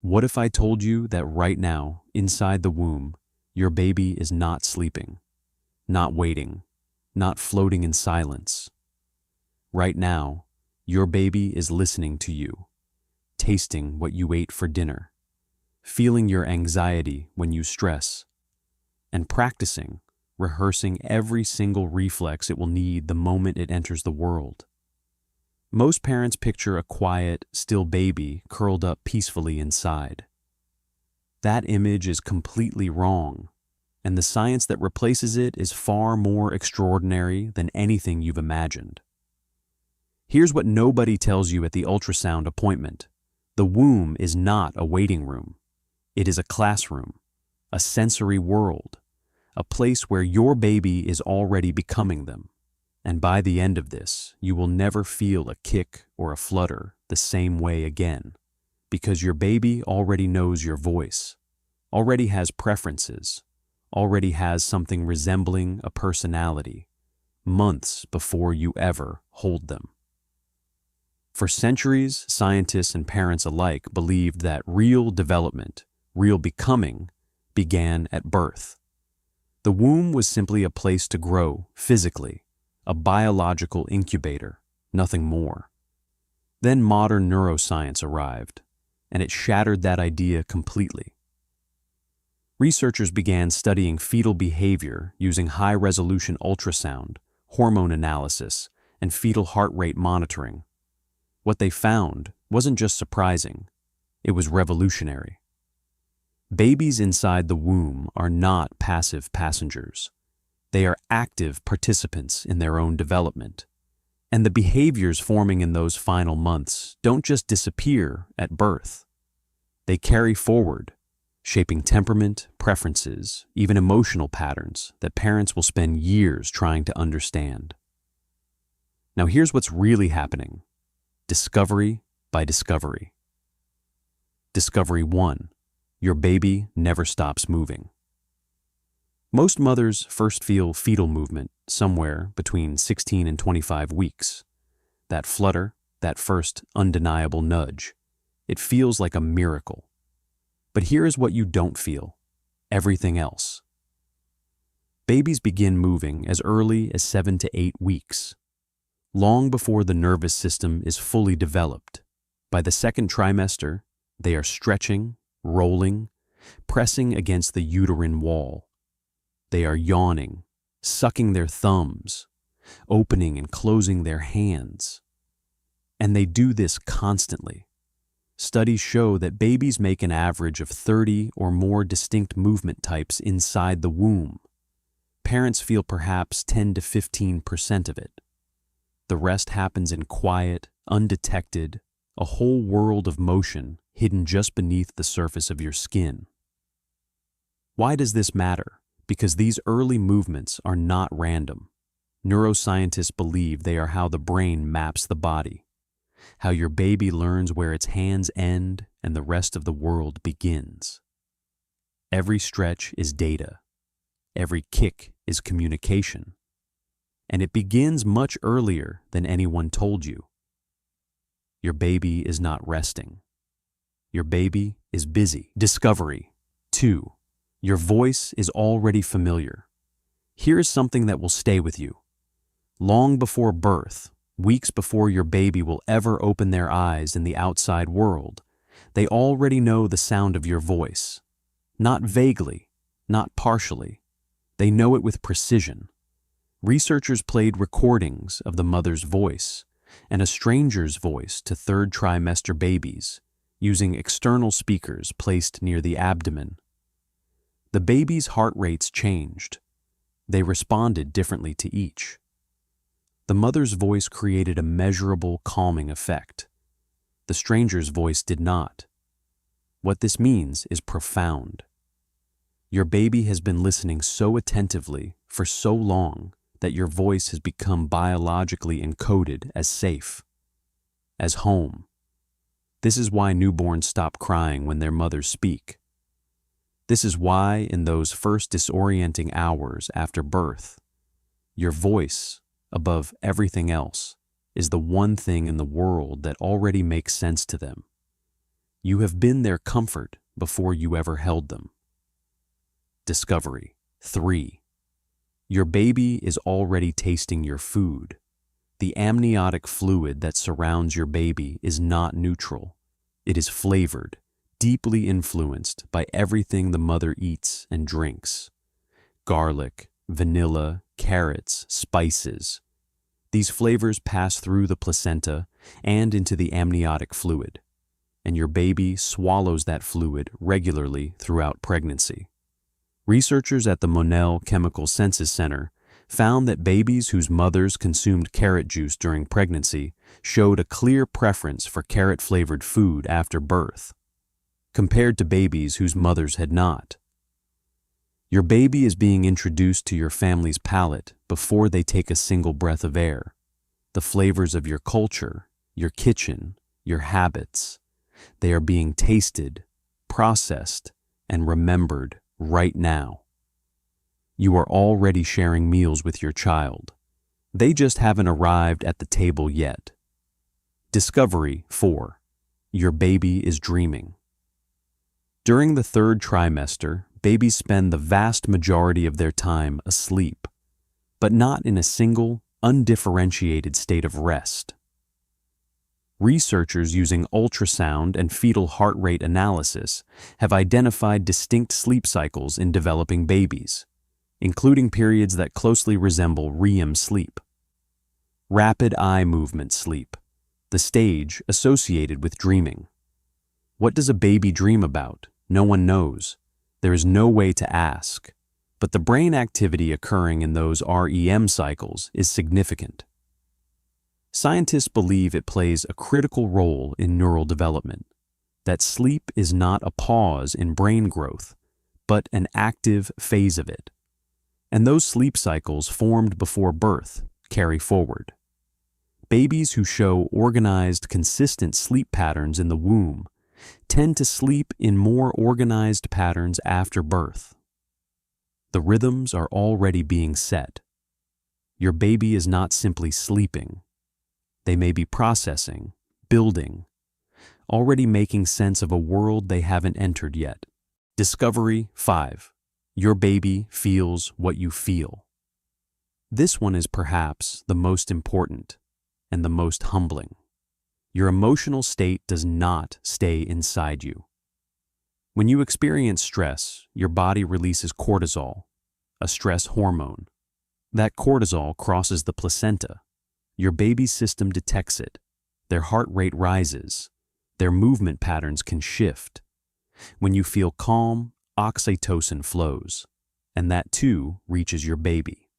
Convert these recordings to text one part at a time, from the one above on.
What if I told you that right now, inside the womb, your baby is not sleeping, not waiting, not floating in silence? Right now, your baby is listening to you, tasting what you ate for dinner, feeling your anxiety when you stress, and practicing, rehearsing every single reflex it will need the moment it enters the world. Most parents picture a quiet, still baby curled up peacefully inside. That image is completely wrong, and the science that replaces it is far more extraordinary than anything you've imagined. Here's what nobody tells you at the ultrasound appointment. The womb is not a waiting room. It is a classroom, a sensory world, a place where your baby is already becoming them. And by the end of this, you will never feel a kick or a flutter the same way again, because your baby already knows your voice, already has preferences, already has something resembling a personality, months before you ever hold them. For centuries, scientists and parents alike believed that real development, real becoming, began at birth. The womb was simply a place to grow physically, a biological incubator, nothing more. Then modern neuroscience arrived, and it shattered that idea completely. Researchers began studying fetal behavior using high-resolution ultrasound, hormone analysis, and fetal heart rate monitoring. What they found wasn't just surprising, it was revolutionary. Babies inside the womb are not passive passengers. They are active participants in their own development. And the behaviors forming in those final months don't just disappear at birth. They carry forward, shaping temperament, preferences, even emotional patterns that parents will spend years trying to understand. Now here's what's really happening. Discovery by discovery. Discovery 1. Your baby never stops moving. Most mothers first feel fetal movement somewhere between 16 and 25 weeks. That flutter, that first undeniable nudge. It feels like a miracle. But here is what you don't feel. Everything else. Babies begin moving as early as 7 to 8 weeks. Long before the nervous system is fully developed. By the second trimester, they are stretching, rolling, pressing against the uterine wall. They are yawning, sucking their thumbs, opening and closing their hands. And they do this constantly. Studies show that babies make an average of 30 or more distinct movement types inside the womb. Parents feel perhaps 10 to 15% of it. The rest happens in quiet, undetected, a whole world of motion hidden just beneath the surface of your skin. Why does this matter? Because these early movements are not random. Neuroscientists believe they are how the brain maps the body, how your baby learns where its hands end and the rest of the world begins. Every stretch is data. Every kick is communication. And it begins much earlier than anyone told you. Your baby is not resting. Your baby is busy. Discovery 2. Your voice is already familiar. Here is something that will stay with you. Long before birth, weeks before your baby will ever open their eyes in the outside world, they already know the sound of your voice. Not vaguely, not partially. They know it with precision. Researchers played recordings of the mother's voice and a stranger's voice to third trimester babies, using external speakers placed near the abdomen. The baby's heart rates changed. They responded differently to each. The mother's voice created a measurable calming effect. The stranger's voice did not. What this means is profound. Your baby has been listening so attentively for so long that your voice has become biologically encoded as safe, as home. This is why newborns stop crying when their mothers speak. This is why, in those first disorienting hours after birth, your voice, above everything else, is the one thing in the world that already makes sense to them. You have been their comfort before you ever held them. Discovery 3. Your baby is already tasting your food. The amniotic fluid that surrounds your baby is not neutral. It is flavored, deeply influenced by everything the mother eats and drinks. Garlic, vanilla, carrots, spices. These flavors pass through the placenta and into the amniotic fluid, and your baby swallows that fluid regularly throughout pregnancy. Researchers at the Monell Chemical Senses Center found that babies whose mothers consumed carrot juice during pregnancy showed a clear preference for carrot-flavored food after birth, compared to babies whose mothers had not. Your baby is being introduced to your family's palate before they take a single breath of air. The flavors of your culture, your kitchen, your habits, they are being tasted, processed, and remembered right now. You are already sharing meals with your child. They just haven't arrived at the table yet. Discovery 4. Your baby is dreaming. During the 3rd trimester, babies spend the vast majority of their time asleep, but not in a single, undifferentiated state of rest. Researchers using ultrasound and fetal heart rate analysis have identified distinct sleep cycles in developing babies, including periods that closely resemble REM sleep. Rapid eye movement sleep, the stage associated with dreaming. What does a baby dream about? No one knows. There is no way to ask, but the brain activity occurring in those REM cycles is significant. Scientists believe it plays a critical role in neural development, that sleep is not a pause in brain growth, but an active phase of it. And those sleep cycles formed before birth carry forward. Babies who show organized, consistent sleep patterns in the womb tend to sleep in more organized patterns after birth. The rhythms are already being set. Your baby is not simply sleeping. They may be processing, building, already making sense of a world they haven't entered yet. Discovery 5. Your baby feels what you feel. This one is perhaps the most important and the most humbling. Your emotional state does not stay inside you. When you experience stress, your body releases cortisol, a stress hormone. That cortisol crosses the placenta. Your baby's system detects it. Their heart rate rises. Their movement patterns can shift. When you feel calm, oxytocin flows, and that too reaches your baby.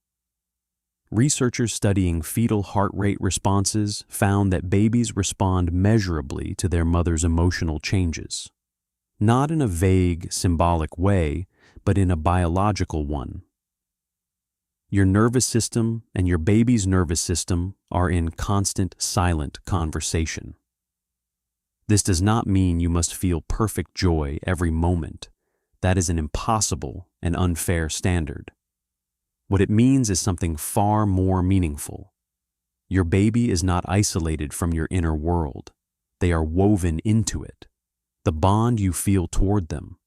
Researchers studying fetal heart rate responses found that babies respond measurably to their mother's emotional changes. Not in a vague, symbolic way, but in a biological one. Your nervous system and your baby's nervous system are in constant, silent conversation. This does not mean you must feel perfect joy every moment. That is an impossible and unfair standard. What it means is something far more meaningful. Your baby is not isolated from your inner world. They are woven into it. The bond you feel toward them,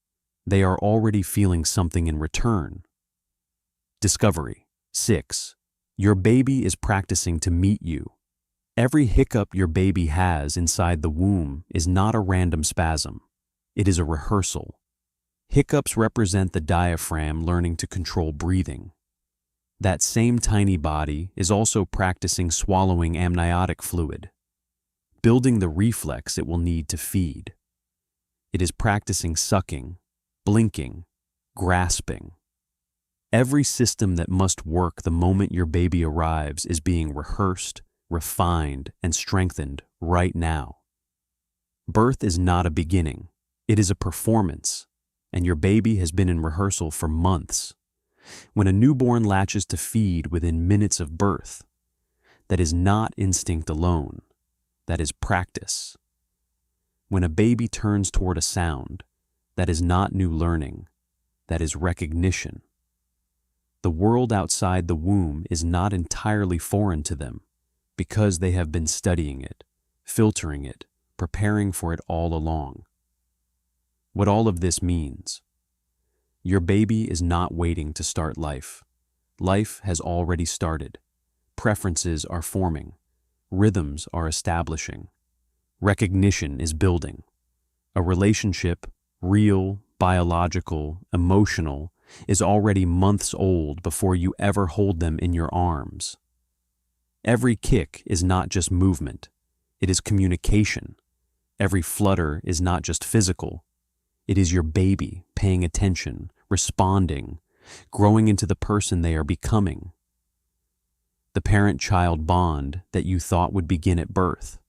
they are already feeling something in return. Discovery 6. Your baby is practicing to meet you. Every hiccup your baby has inside the womb is not a random spasm. It is a rehearsal. Hiccups represent the diaphragm learning to control breathing. That same tiny body is also practicing swallowing amniotic fluid, building the reflex it will need to feed. It is practicing sucking, blinking, grasping. Every system that must work the moment your baby arrives is being rehearsed, refined, and strengthened right now. Birth is not a beginning. It is a performance, and your baby has been in rehearsal for months. When a newborn latches to feed within minutes of birth, that is not instinct alone, that is practice. When a baby turns toward a sound, that is not new learning, that is recognition. The world outside the womb is not entirely foreign to them because they have been studying it, filtering it, preparing for it all along. what all of this means. Your baby is not waiting to start life. Life has already started. Preferences are forming. Rhythms are establishing. Recognition is building. A relationship, real, biological, emotional, is already months old before you ever hold them in your arms. Every kick is not just movement, it is communication. Every flutter is not just physical, it is your baby paying attention, responding, growing into the person they are becoming. The parent-child bond that you thought would begin at birth.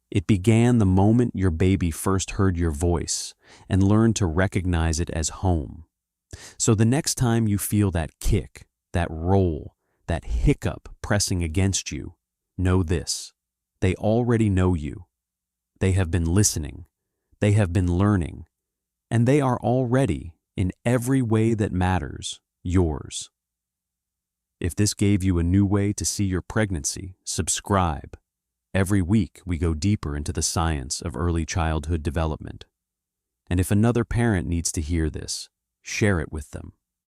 It began the moment your baby first heard your voice and learned to recognize it as home. So the next time you feel that kick, that roll, that hiccup pressing against you, know this: they already know you. They have been listening. They have been learning. And they are already, in every way that matters, yours. If this gave you a new way to see your pregnancy, subscribe. Every week we go deeper into the science of early childhood development. And if another parent needs to hear this, share it with them.